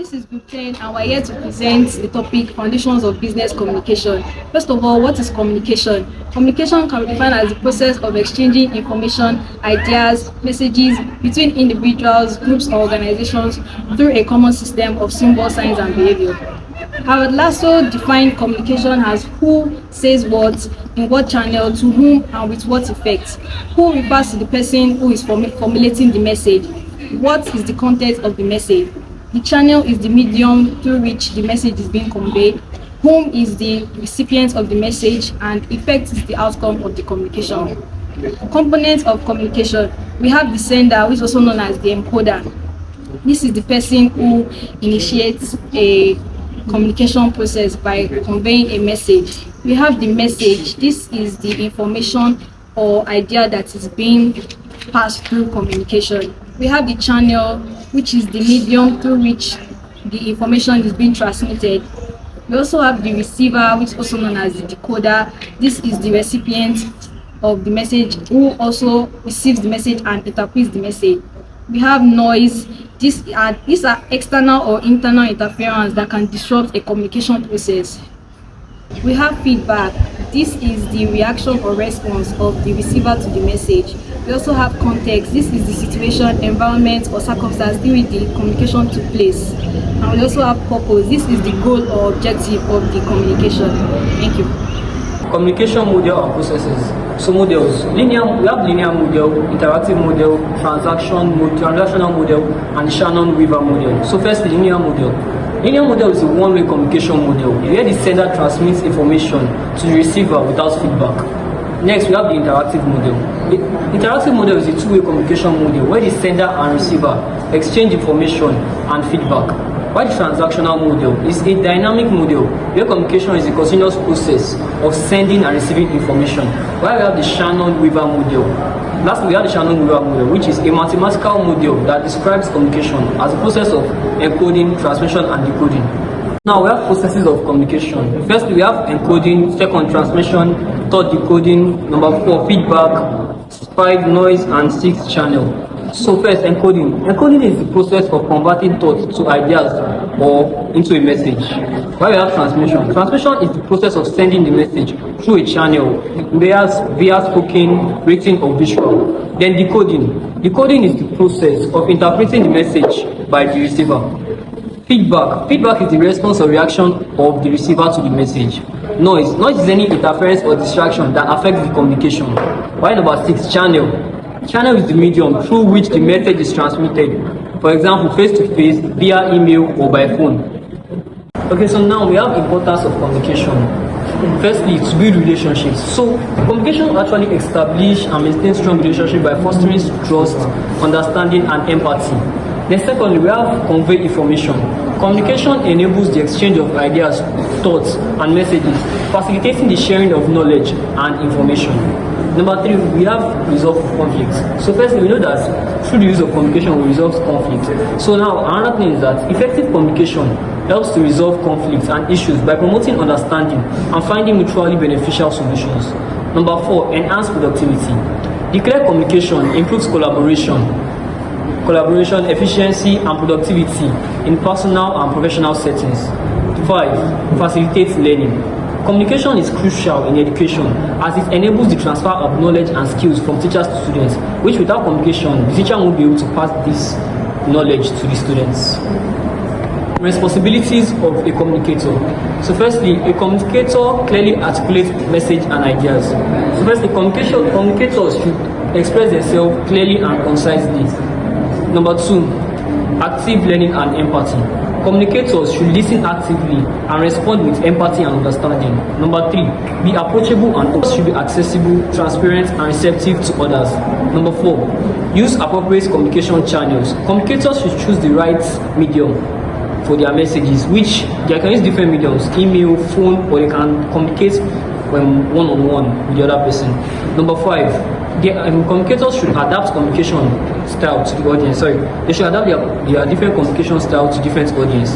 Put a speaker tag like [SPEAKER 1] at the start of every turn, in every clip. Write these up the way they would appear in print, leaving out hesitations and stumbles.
[SPEAKER 1] This is Group 10 and we're here to present the topic Foundations of Business Communication. First of all, what is communication? Communication can be defined as the process of exchanging information, ideas, messages between individuals, groups, or organizations through a common system of symbols, signs, and behavior. Howard Lasso defined communication as who says what, in what channel, to whom, and with what effect. Who refers to the person who is formulating the message. What is the content of the message? The channel is the medium through which the message is being conveyed. Whom is the recipient of the message, and effect is the outcome of the communication. Components of communication. We have the sender, which is also known as the encoder. This is the person who initiates a communication process by conveying a message. We have the message. This is the information or idea that is being passed through communication. We have the channel, which is the medium through which the information is being transmitted. We also have the receiver, which is also known as the decoder. This is the recipient of the message who also receives the message and interprets the message. We have noise. These are external or internal interference that can disrupt a communication process. We have feedback. This is the reaction or response of the receiver to the message. We also have context. This is the situation, environment, or circumstance in which the communication took place. And we also have purpose. This is the goal or objective of the communication. Thank you.
[SPEAKER 2] Communication model and processes. So models, we have linear model, interactive model, transactional model, and Shannon-Weaver model. So first, linear model. Linear model is a one-way communication model where the sender transmits information to the receiver without feedback. Next, we have the interactive model. The interactive model is a two-way communication model where the sender and receiver exchange information and feedback. While the transactional model is a dynamic model where communication is a continuous process of sending and receiving information. While we have the Shannon-Weaver model. Lastly, we have the Shannon-Weaver model, which is a mathematical model that describes communication as a process of encoding, transmission, and decoding. Now we have processes of communication. Firstly, we have encoding, second transmission, third decoding, number 4 feedback, 5 noise, and 6 channel. So first, encoding. Encoding is the process of converting thoughts to ideas or into a message. While we have transmission. Transmission is the process of sending the message through a channel, via spoken, written, or visual. Then decoding. Decoding is the process of interpreting the message by the receiver. Feedback. Feedback is the response or reaction of the receiver to the message. Noise. Noise is any interference or distraction that affects the communication. While number 6, channel. Channel is the medium through which the message is transmitted. For example, face-to-face, via email, or by phone. Okay, so now we have importance of communication. Firstly, to build relationships. So, communication actually establish and maintain strong relationships by fostering trust, understanding, and empathy. Then secondly, we have convey information. Communication enables the exchange of ideas, thoughts, and messages, facilitating the sharing of knowledge and information. Number 3, we have resolve conflicts. So firstly, we know that through the use of communication, we resolve conflicts. So now, another thing is that effective communication helps to resolve conflicts and issues by promoting understanding and finding mutually beneficial solutions. Number 4, enhance productivity. The clear communication improves collaboration, efficiency, and productivity in personal and professional settings. 5, facilitates learning. Communication is crucial in education as it enables the transfer of knowledge and skills from teachers to students, which without communication, the teacher won't be able to pass this knowledge to the students. Responsibilities of a communicator. So firstly, a communicator clearly articulates message and ideas. So firstly, communicators should express themselves clearly and concisely. Number 2, active learning and empathy. Communicators should listen actively and respond with empathy and understanding. Number 3, be approachable and should be accessible, transparent, and receptive to others. Number 4, use appropriate communication channels. Communicators should choose the right medium for their messages, which they can use different mediums, email, phone, or they can communicate one-on-one with the other person. Number 5, communicators should adapt communication style to the audience. They should adapt their different communication style to different audience.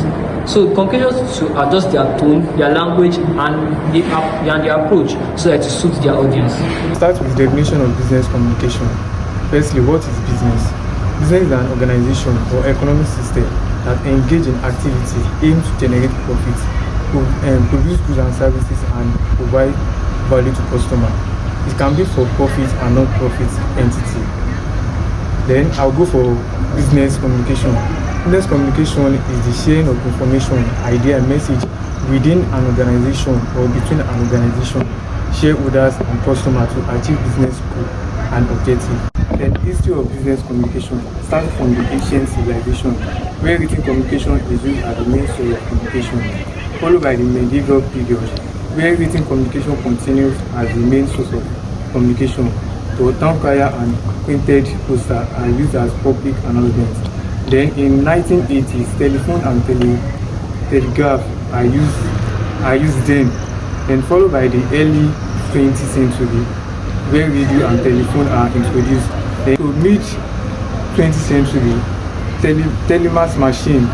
[SPEAKER 2] So communicators should adjust their tone, their language, and their approach so that it suits their audience.
[SPEAKER 3] Start with the definition of business communication. Firstly, what is business? Business is an organization or economic system that engage in activities aimed to generate profit, produce goods and services, and provide value to customers. It can be for profit and non-profit entity. Then I'll go for business communication. Business communication is the sharing of information, idea, and message within an organization or between an organization, shareholders, and customers to achieve business goal and objective. Then history of business communication starts from the ancient civilization, where written communication is used as the main source of communication, followed by the medieval period, where written communication continues as the main source of communication. The town crier and printed poster are used as public announcements. Then in 1980s, telephone and telegraph are used then followed by the early 20th century, where radio and telephone are introduced. Then to mid 20th century, telemark machine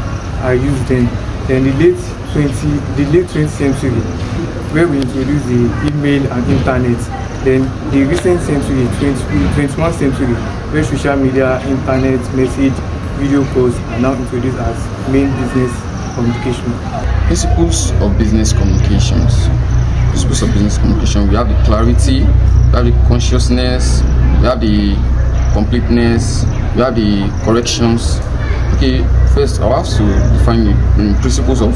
[SPEAKER 3] are used then. Then the late 20th century, where we introduce the email and internet. Then the recent century, 21st century, where social media, internet, message, video calls are now introduced as main business communication.
[SPEAKER 4] Principles of business communications. Principles of business communication. We have the clarity, we have the consciousness, we have the completeness, we have the corrections. Okay, first I have to define the principles of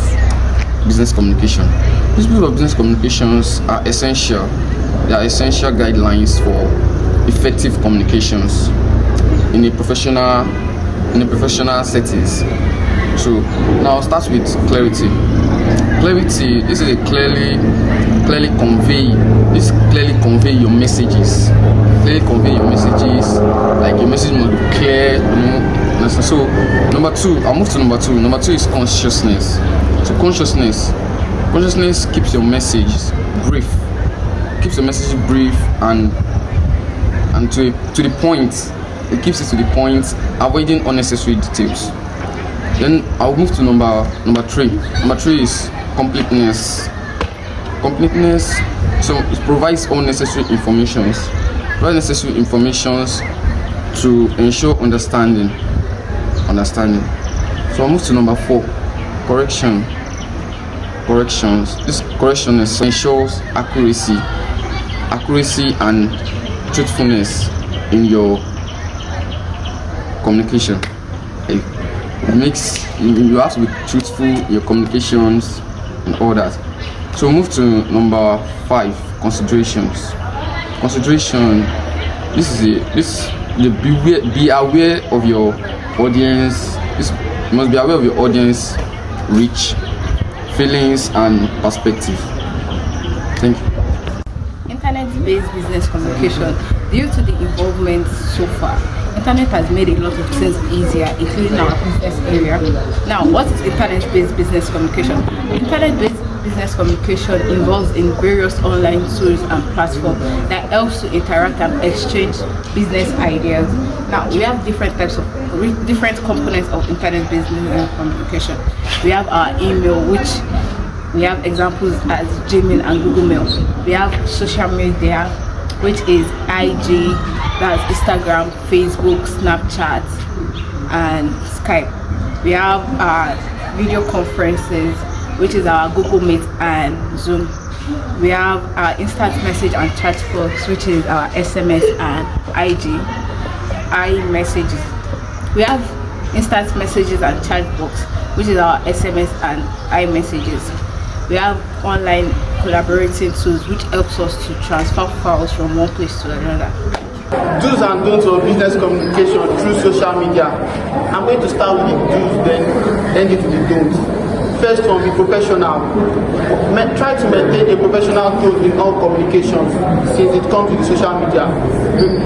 [SPEAKER 4] business communication. Principles of business communications are essential. They are essential guidelines for effective communications in a professional settings. So now I'll start with clarity. Clarity, this is a clearly convey your messages. Clearly convey your messages, like your message must be clear, So number two, I'll move to number two. Number two is consciousness. So consciousness keeps your message brief. Keeps the message brief and to the point. It keeps it to the point, avoiding unnecessary details. Then I'll move to number three. Number three is completeness. Completeness, so it provides all necessary informations. To ensure understanding. So I'll move to number four. Corrections. This correction ensures accuracy and truthfulness in your communication. It makes you have to be truthful in your communications and all that. So move to number five, considerations. Consideration. Be aware of your audience. You must be aware of your audience reach, feelings, and perspective. Thank you.
[SPEAKER 5] Internet-based business communication. Due to the involvement so far, internet has made a lot of things easier, including our business area. Now, what is internet-based business communication? Internet-based business communication involves in various online tools and platforms that helps to interact and exchange business ideas. Now, we have different components of internet-based business communication. We have our email, which we have examples as Gmail and Google Mail. We have social media, which is IG, that's Instagram, Facebook, Snapchat, and Skype. We have video conferences, which is our Google Meet and Zoom. We have our instant message and chat box, which is our SMS and iMessages. We have instant messages and chat box, which is our SMS and iMessages. We have online collaborating tools, which helps us to transfer files from one place to another.
[SPEAKER 6] Do's and don'ts of business communication through social media. I'm going to start with the do's, then end it with the don'ts. First one, be professional. Try to maintain a professional tone in all communications since it comes to the social media,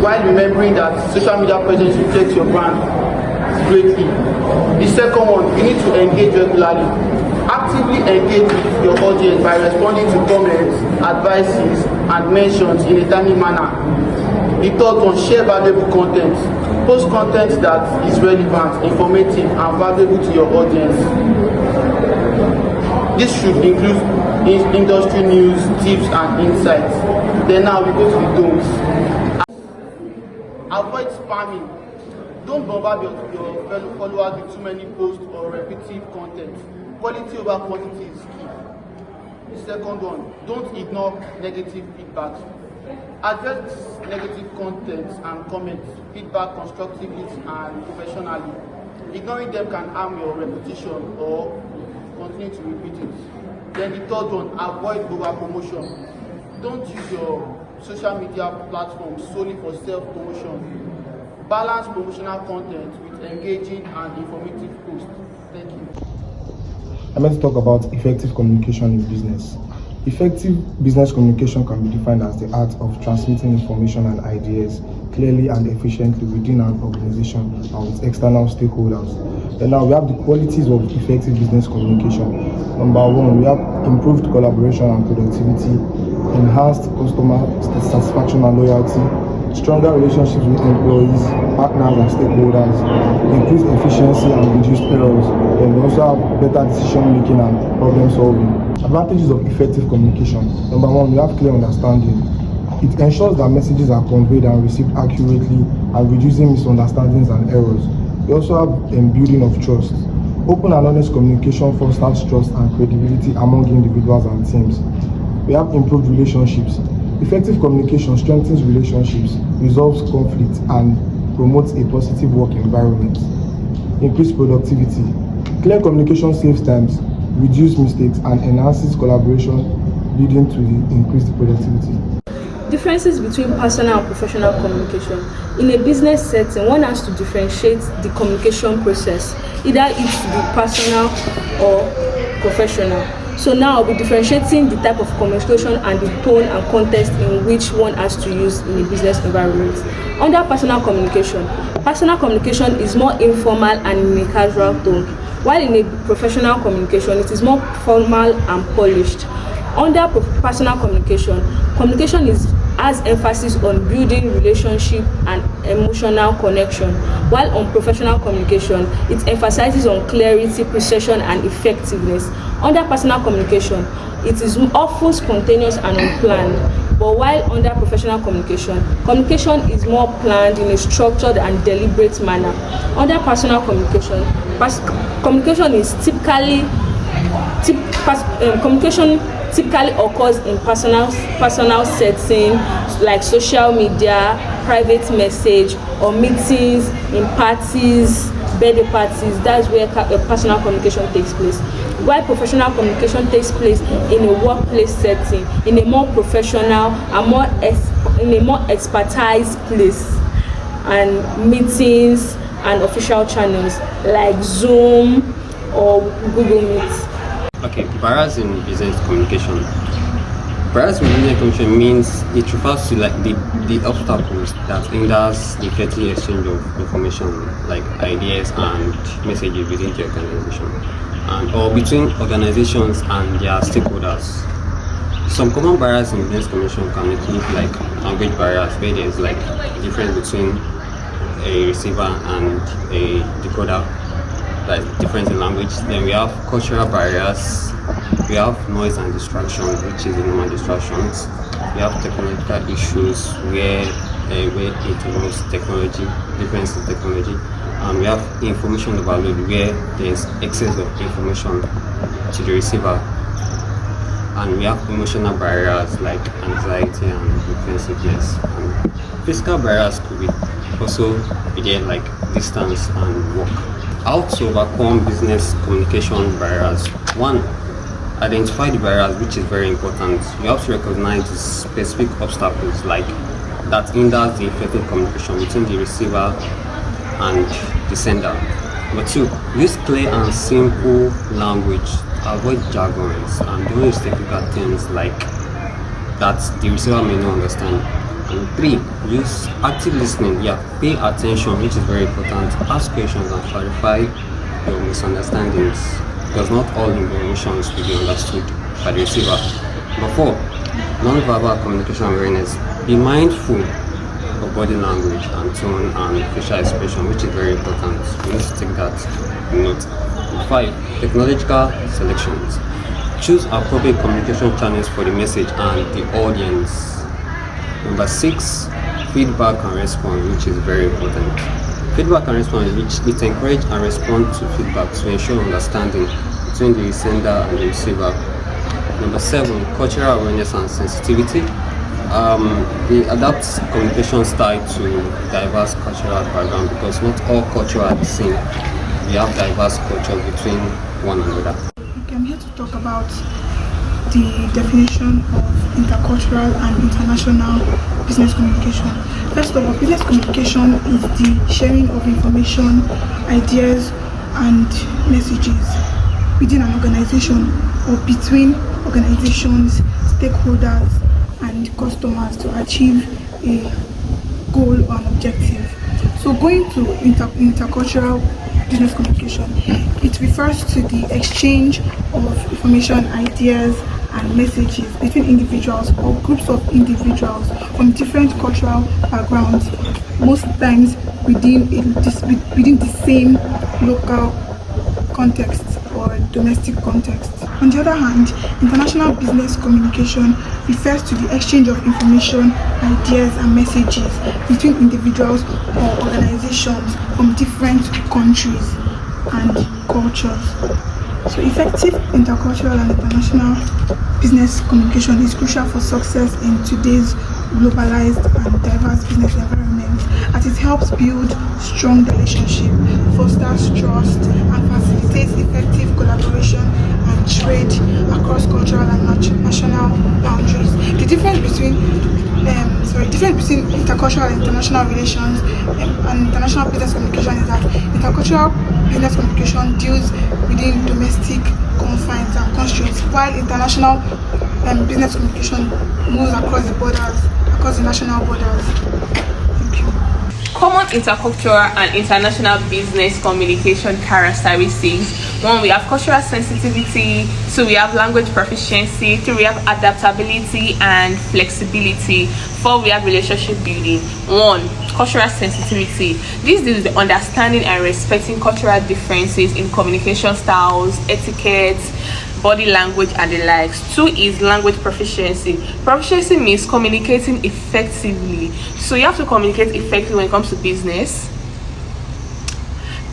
[SPEAKER 6] while remembering that social media presence reflects your brand greatly. The second one, you need to engage regularly. Actively engage with your audience by responding to comments, advices, and mentions in a timely manner. The third one, share valuable content. Post content that is relevant, informative, and valuable to your audience. This should include industry news, tips, and insights. Then now we go to the don'ts. Avoid spamming. Don't bombard your fellow followers with too many posts or repetitive content. Quality over quantity is key. The second one, don't ignore negative feedback. Address negative content and comments, feedback constructively and professionally. Ignoring them can harm your reputation or continue to repeat it. Then the third one, avoid over promotion. Don't use your social media platforms solely for self-promotion. Balance promotional content with engaging and informative posts. Thank you.
[SPEAKER 3] I'm going to talk about effective communication in business. Effective business communication can be defined as the art of transmitting information and ideas clearly and efficiently within an organization and with external stakeholders. And now we have the qualities of effective business communication. Number one, we have improved collaboration and productivity, enhanced customer satisfaction and loyalty, stronger relationships with employees, partners and stakeholders, increased efficiency and reduced errors, and we also have better decision making and problem solving. Advantages of effective communication. Number one, we have clear understanding. It ensures that messages are conveyed and received accurately and reducing misunderstandings and errors. We also have building of trust. Open and honest communication fosters trust and credibility among individuals and teams. We have improved relationships. Effective communication strengthens relationships, resolves conflict, and promotes a positive work environment. Increased productivity. Clear communication saves times, reduces mistakes, and enhances collaboration, leading to the increased productivity.
[SPEAKER 1] Differences between personal and professional communication. In a business setting, one has to differentiate the communication process. Either it should be personal or professional. So now I'll be differentiating the type of communication and the tone and context in which one has to use in a business environment. Under personal communication is more informal and in a casual tone, while in a professional communication it is more formal and polished. Under personal communication has emphasis on building relationship and emotional connection, while on professional communication it emphasizes on clarity, precision and effectiveness. Under personal communication it is often spontaneous and unplanned, but while under professional communication is more planned in a structured and deliberate manner. Under personal communication typically occurs in personal setting like social media, private message, or meetings, in parties, birthday parties. That's where personal communication takes place. While professional communication takes place in a workplace setting, in a more professional and in a more expertise place, and meetings and official channels like Zoom or Google Meet.
[SPEAKER 7] Okay, barriers in business communication. Barriers in business communication means it refers to like the obstacles that hinders the effective exchange of information, like ideas and messages within the organization, and or between organizations and their stakeholders. Some common barriers in business communication can include like language barriers, where there is like difference between a receiver and a decoder. Like difference in language. Then we have cultural barriers, we have noise and distraction, which is the normal distractions. We have technological issues where it involves technology, difference in technology. And we have information overload, where there's excess of information to the receiver. And we have emotional barriers like anxiety and defensiveness. And physical barriers could be also again like distance and work. How to overcome business communication barriers. One, identify the barriers, which is very important. You have to recognize the specific obstacles like that hinders the effective communication between the receiver and the sender. Number two, use clear and simple language. Avoid jargons and don't use technical terms like that the receiver may not understand. And three, use active listening. Pay attention, which is very important. Ask questions and clarify your misunderstandings, because not all information will be understood by the receiver. Number four, non-verbal communication awareness. Be mindful of body language and tone and facial expression, which is very important. You need to take that note. Number five, technological selections. Choose appropriate communication channels for the message and the audience. Number six, feedback and response, which is very important. Feedback and response, which it encourage and respond to feedback to ensure understanding between the sender and the receiver. Number 7, cultural awareness and sensitivity. They adapt communication style to diverse cultural background because not all culture are the same. We have diverse culture between one another.
[SPEAKER 8] Okay, I'm here to talk about the definition of intercultural and international business communication. First of all, business communication is the sharing of information, ideas, and messages within an organization or between organizations, stakeholders, and customers to achieve a goal or an objective. So going to intercultural business communication, it refers to the exchange of information, ideas, and messages between individuals or groups of individuals from different cultural backgrounds, most times within the same local context or domestic context. On the other hand, international business communication refers to the exchange of information, ideas, and messages between individuals or organizations from different countries and cultures. So effective intercultural and international business communication is crucial for success in today's globalized and diverse business environment, as it helps build strong relationships, fosters trust, and facilitates effective collaboration and trade across cultural and national boundaries. The difference between intercultural and international relations and international business communication is that intercultural business communication deals within domestic confines and constraints, while international business communication moves across the borders, across the national borders. Thank you.
[SPEAKER 9] Common intercultural and international business communication characteristics. 1, we have cultural sensitivity. 2, we have language proficiency. 3, we have adaptability and flexibility. 4, we have relationship building. 1, cultural sensitivity. This is the understanding and respecting cultural differences in communication styles, etiquette, body language, and the likes. 2 is language proficiency. Proficiency means communicating effectively. So you have to communicate effectively when it comes to business.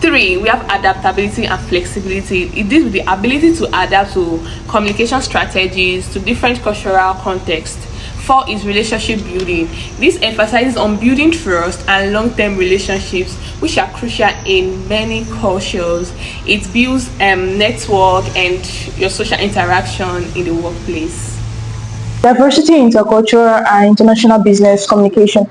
[SPEAKER 9] 3, we have adaptability and flexibility. It deals with the ability to adapt to communication strategies to different cultural contexts. 4 is relationship building. This emphasizes on building trust and long-term relationships, which are crucial in many cultures. It builds network and your social interaction in the workplace.
[SPEAKER 10] Diversity in intercultural and international business communication.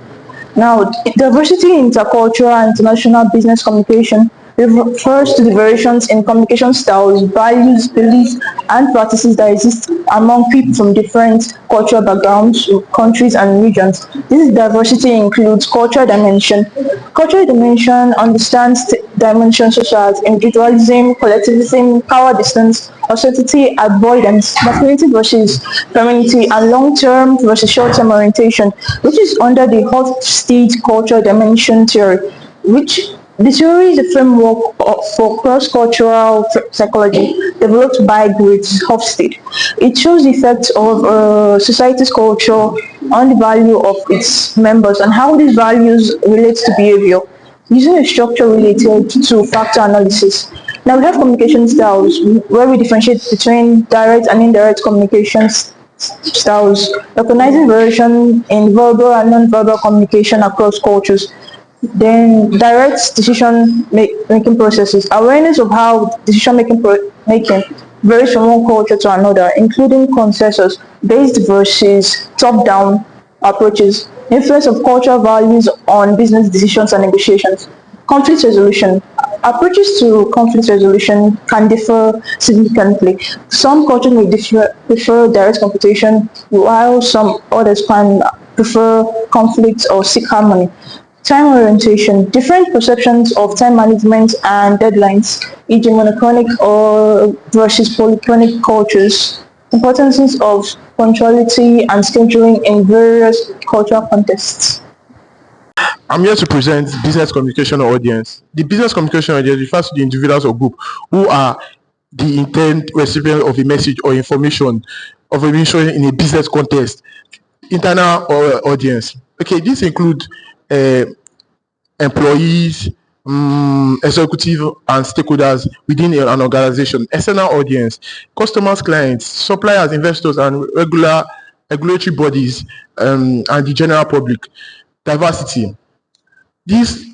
[SPEAKER 10] Now, diversity in intercultural and international business communication refers to the variations in communication styles, values, beliefs, and practices that exist among people from different cultural backgrounds, countries, and regions. This diversity includes cultural dimension. Cultural dimension understands dimensions such as individualism, collectivism, power distance, austerity, avoidance, masculinity versus femininity, and long-term versus short-term orientation, which is under the Hofstede cultural dimension theory, which the theory is a framework for cross-cultural psychology developed by Greets Hofstede. It shows the effects of society's culture on the value of its members and how these values relate to behavior, using a structure related to factor analysis. Now we have communication styles, where we differentiate between direct and indirect communication styles, recognizing variation in verbal and non-verbal communication across cultures. Then direct decision making processes. Awareness of how decision making varies from one culture to another, including consensus-based versus top-down approaches. Influence of cultural values on business decisions and negotiations. Conflict resolution. Approaches to conflict resolution can differ significantly. Some cultures may prefer direct confrontation, while some others can prefer conflict or seek harmony. Time orientation. Different perceptions of time management and deadlines, e.g. monochronic or versus polychronic cultures. Importance of punctuality and scheduling in various cultural contexts.
[SPEAKER 11] I'm here to present business communication audience. The business communication audience refers to the individuals or group who are the intent recipient of a message or information in a business context. Internal audience. Okay, this includes employees, executive and stakeholders within an organization, external audience, customers, clients, suppliers, investors, and regulatory bodies, and the general public. Diversity. This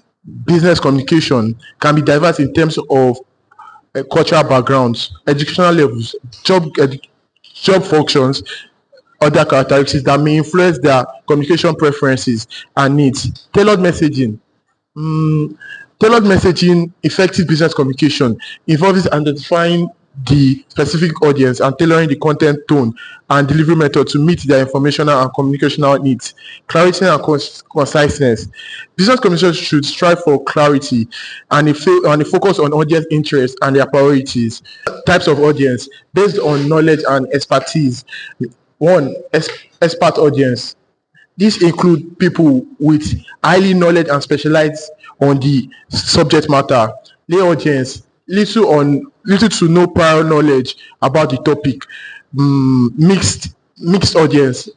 [SPEAKER 11] business communication can be diverse in terms of cultural backgrounds, educational levels, job functions, other characteristics that may influence their communication preferences and needs. Tailored messaging. Tailored messaging, effective business communication involves identifying the specific audience and tailoring the content, tone, and delivery method to meet their informational and communicational needs. Clarity and conciseness. Business communication should strive for clarity and a focus on audience interests and their priorities. Types of audience based on knowledge and expertise. 1. Expert audience. These include people with highly knowledge and specialized on the subject matter. Lay audience, little to no prior knowledge about the topic. Mixed audience.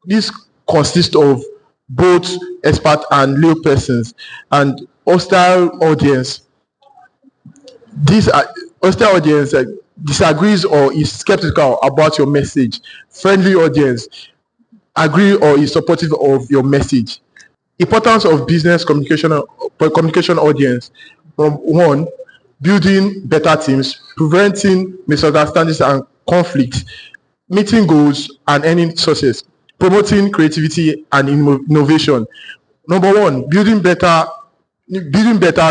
[SPEAKER 11] This consists of both expert and lay persons. And hostile audience. This hostile audience disagrees or is skeptical about your message. Friendly audience agree or is supportive of your message. Importance of business communication audience. 1. Building better teams, preventing misunderstandings and conflict, meeting goals and earning success, promoting creativity and innovation. Number 1, building better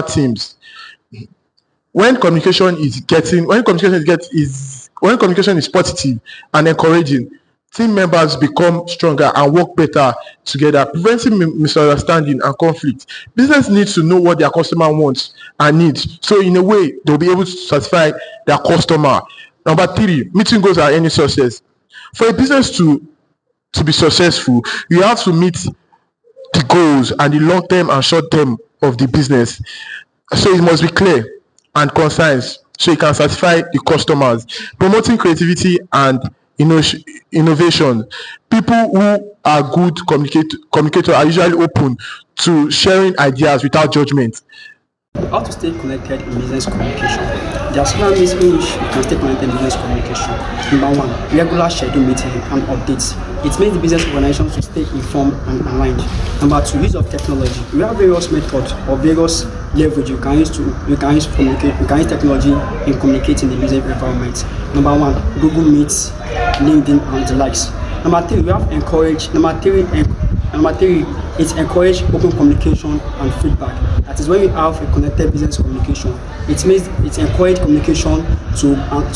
[SPEAKER 11] teams. When communication is positive and encouraging, team members become stronger and work better together, preventing misunderstanding and conflict. Business needs to know what their customer wants and needs, so in a way they'll be able to satisfy their customer. Number 3, meeting goals and any success. For a business to be successful, you have to meet the goals and the long term and short term of the business. So it must be clear and concise so it can satisfy the customers. Promoting creativity and innovation. People who are good communicators are usually open to sharing ideas without judgment.
[SPEAKER 12] How to stay connected in business communication. There are several ways in which you can stay connected in business communication. Number 1, regular schedule meetings and updates. It makes the business organization to stay informed and aligned. Number 2, use of technology. We have various methods or various leverage you can use technology in communicating the business environment. Number 1, Google Meets, LinkedIn, and the likes. Number 3, it encourages open communication and feedback. That is when we have a connected business communication. It means it encourages communication to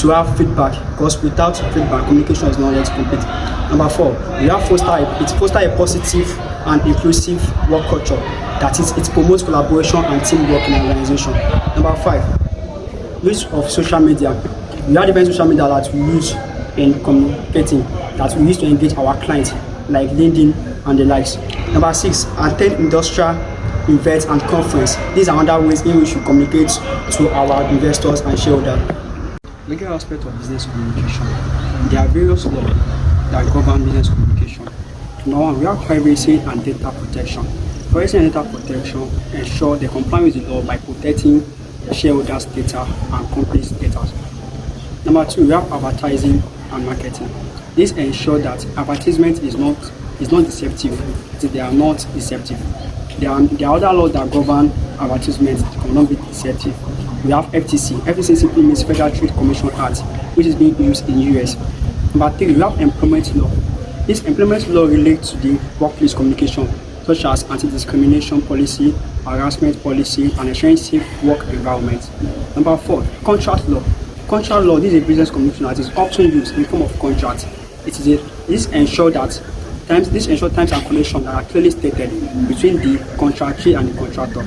[SPEAKER 12] have feedback, because without feedback, communication is not yet complete. Number 4, we have foster a positive and inclusive work culture. That is, it promotes collaboration and teamwork in an organization. Number 5, use of social media. We have different social media that we use in communicating, that we use to engage our clients, like LinkedIn and the likes. Number 6, attend industrial events and conference. These are other ways in which we communicate to our investors and shareholders. Legal aspect of business communication. There are various laws that govern business communication. Number 1, we have privacy and data protection. Privacy and data protection ensure they comply with the law by protecting shareholders' data and companies' data. Number 2, we have advertising and marketing. This ensures that advertisement is not deceptive. They are not deceptive. There are other laws that govern advertisements cannot be deceptive. We have FTC. FTC simply means Federal Trade Commission Act, which is being used in US. Number 3, we have employment law. This employment law relates to the workplace communication, such as anti-discrimination policy, harassment policy, and ensuring safe work environment. Number 4, contract law. Contract law, this is a business communication that is often used in the form of contract. This ensures terms and conditions that are clearly stated between the contractee and the contractor.